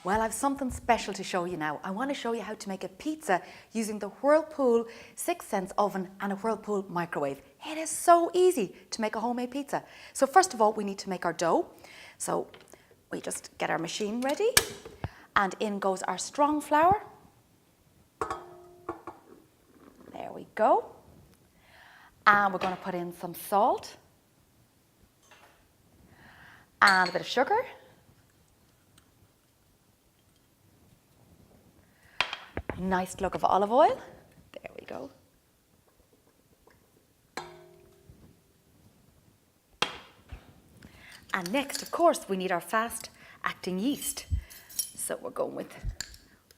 Well, I've something special to show you now. I want to show you how to make a pizza using the Whirlpool 6 cents oven and a Whirlpool microwave. It is so easy to make a homemade pizza. So first of all, we need to make our dough. So we just get our machine ready, and in goes our strong flour. There we go. And we're going to put in some salt and a bit of sugar. Nice glug of olive oil. There we go. And next, of course, we need our fast-acting yeast. So we're going with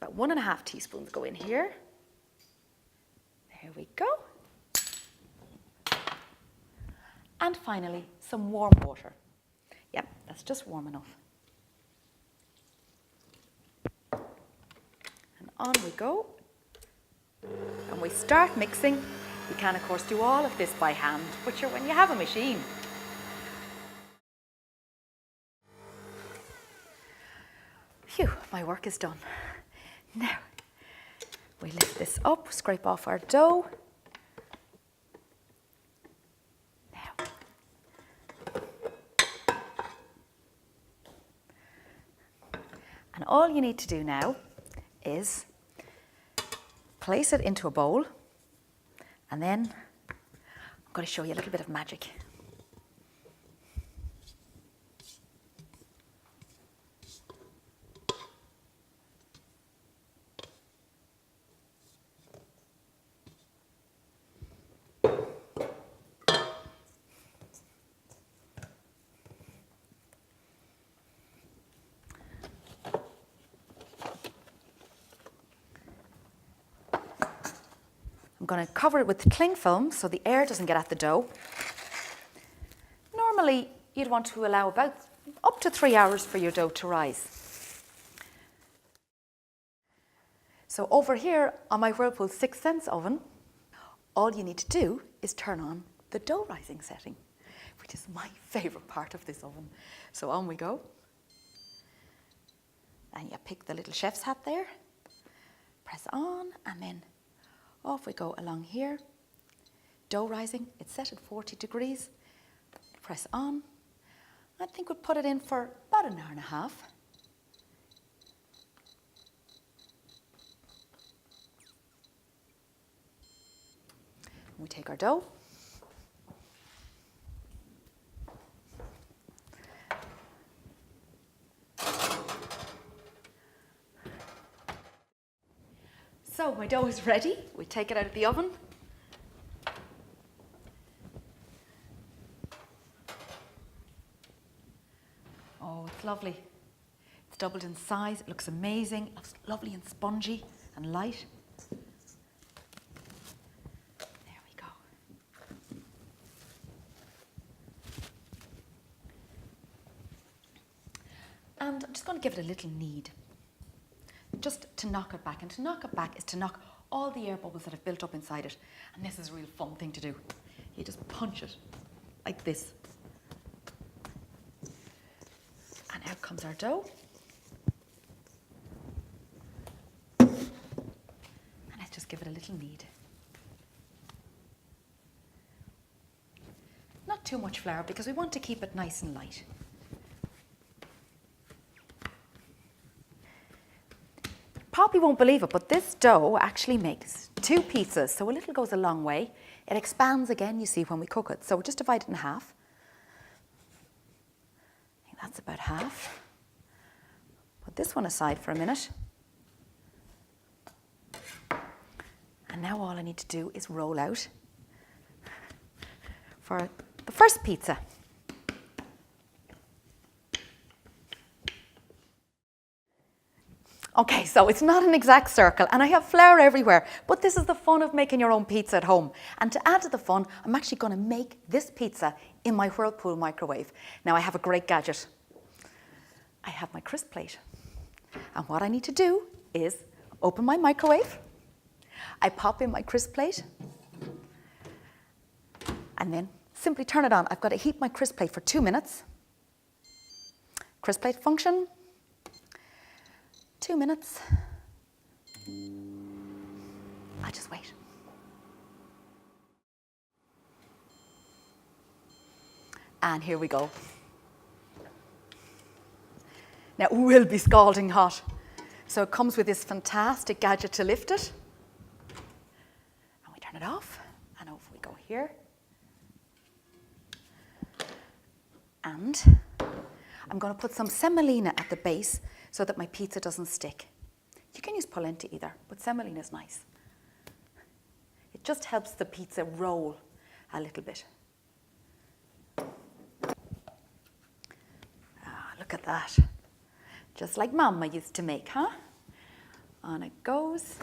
about 1.5 teaspoons go in here. There we go. And finally, some warm water. Yep, that's just warm enough. And on we go. And we start mixing. You can, of course, do all of this by hand, but when you have a machine. Phew, my work is done. Now, we lift this up, scrape off our dough. Now. And all you need to do now is place it into a bowl, and then I'm going to show you a little bit of magic. I'm going to cover it with cling film so the air doesn't get at the dough. Normally, you'd want to allow about up to 3 hours for your dough to rise. So over here on my Whirlpool 6 cents oven, all you need to do is turn on the dough rising setting, which is my favourite part of this oven. So on we go. And you pick the little chef's hat there, press on, and then off we go along here. Dough rising, it's set at 40 degrees. Press on. I think we'll put it in for about 1.5 hours. We take our dough. So my dough is ready. We take it out of the oven. Oh, it's lovely. It's doubled in size. It looks amazing. It looks lovely and spongy and light. There we go. And I'm just going to give it a little knead, just to knock it back. And to knock it back is to knock all the air bubbles that have built up inside it. And this is a real fun thing to do. You just punch it like this. And out comes our dough. And let's just give it a little knead. Not too much flour because we want to keep it nice and light. Probably won't believe it, but this dough actually makes 2 pizzas, so a little goes a long way. It expands again, you see, when we cook it. So we just divide it in half. I think that's about half. Put this one aside for a minute. And now all I need to do is roll out for the first pizza. Okay, so it's not an exact circle, and I have flour everywhere, but this is the fun of making your own pizza at home. And to add to the fun, I'm actually going to make this pizza in my Whirlpool microwave. Now, I have a great gadget. I have my crisp plate. And what I need to do is open my microwave. I pop in my crisp plate, and then simply turn it on. I've got to heat my crisp plate for 2 minutes. Crisp plate function. 2 minutes. I'll just wait. And here we go. Now, it will be scalding hot. So it comes with this fantastic gadget to lift it. And we turn it off, and off we go here. And I'm going to put some semolina at the base so that my pizza doesn't stick. You can use polenta either, but semolina is nice. It just helps the pizza roll a little bit. Look at that. Just like Mama used to make, huh? On it goes.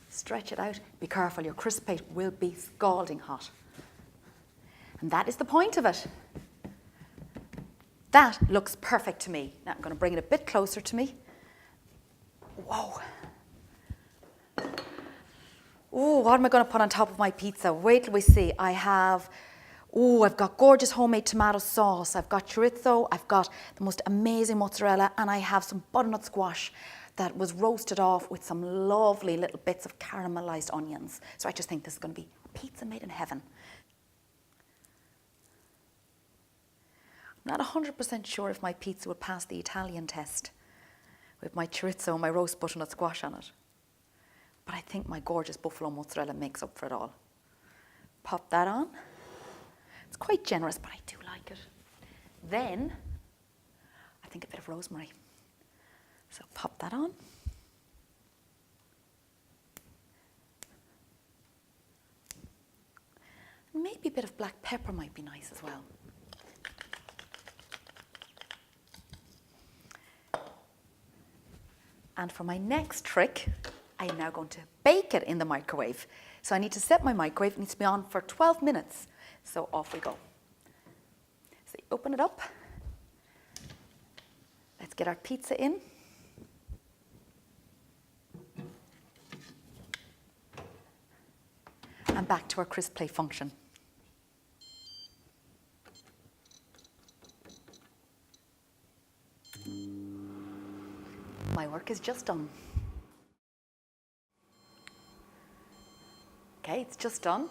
Stretch it out. Be careful, your crisp plate will be scalding hot. And that is the point of it. That looks perfect to me. Now I'm going to bring it a bit closer to me. Whoa. Oh, what am I going to put on top of my pizza? Wait till we see. I've got gorgeous homemade tomato sauce. I've got chorizo. I've got the most amazing mozzarella. And I have some butternut squash that was roasted off with some lovely little bits of caramelized onions. So I just think this is going to be a pizza made in heaven. I'm not 100% sure if my pizza would pass the Italian test with my chorizo and my roast butternut squash on it. But I think my gorgeous buffalo mozzarella makes up for it all. Pop that on. It's quite generous, but I do like it. Then, I think a bit of rosemary. So pop that on. Maybe a bit of black pepper might be nice as well. And for my next trick, I am now going to bake it in the microwave. So I need to set my microwave. It needs to be on for 12 minutes. So off we go. So you open it up. Let's get our pizza in. And back to our crisp plate function. My work is just done. Okay, it's just done.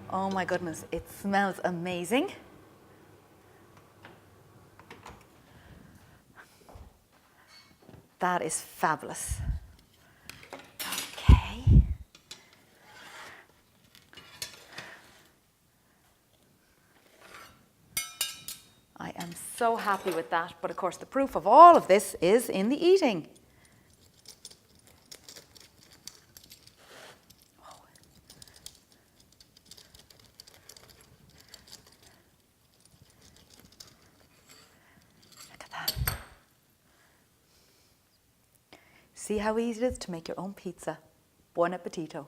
Oh my goodness, it smells amazing. That is fabulous. Okay. I am so happy with that, but of course the proof of all of this is in the eating. See how easy it is to make your own pizza. Buon appetito.